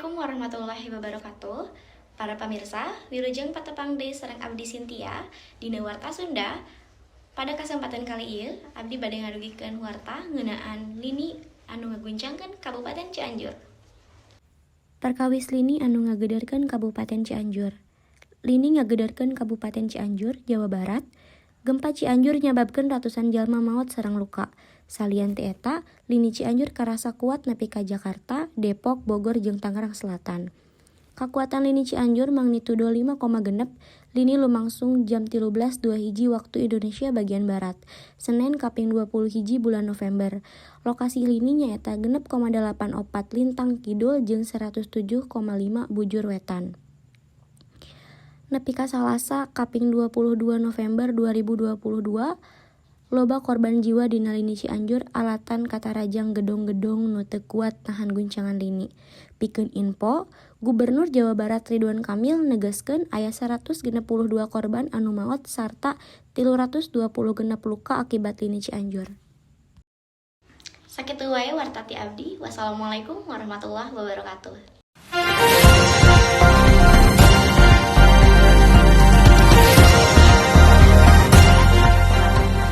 Assalamualaikum warahmatullahi wabarakatuh. Para pemirsa, wilujeng patepang deui sareng abdi Sintia dina warta Sunda. Pada kesempatan kali ieu, abdi bade ngadugikeun warta ngeunaan lini anu ngaguncangkeun Kabupaten Cianjur. Perkawis lini anu ngageudeurkeun Kabupaten Cianjur. Lini ngageudeurkeun Kabupaten Cianjur, Jawa Barat. Gempa Cianjur nyababkeun ratusan jalma maot sareng luka. Salian ti eta, lini Cianjur karasa kuat nepi ka Jakarta, Depok, Bogor, jeung Tangerang Selatan. Kakuatan lini Cianjur magnitudo 5,6, lini lumangsung jam 13.02 waktu Indonesia bagian Barat, Senin kaping 21 bulan November. Lokasi lini nyaeta 6,84 lintang kidul jeung 107,5 bujur wetan. Nepi ka Salasa kaping 22 November 2022, loba korban jiwa dina lini Cianjur alatan katarajang gedong-gedong nu teu kuat nahan guncangan lini. Pikeun info, Gubernur Jawa Barat Ridwan Kamil negaskeun aya 162 korban anu maot sarta 320 genep luka akibat lini Cianjur. Sakitu wae warta ti abdi. Wassalamualaikum warahmatullahi wabarakatuh.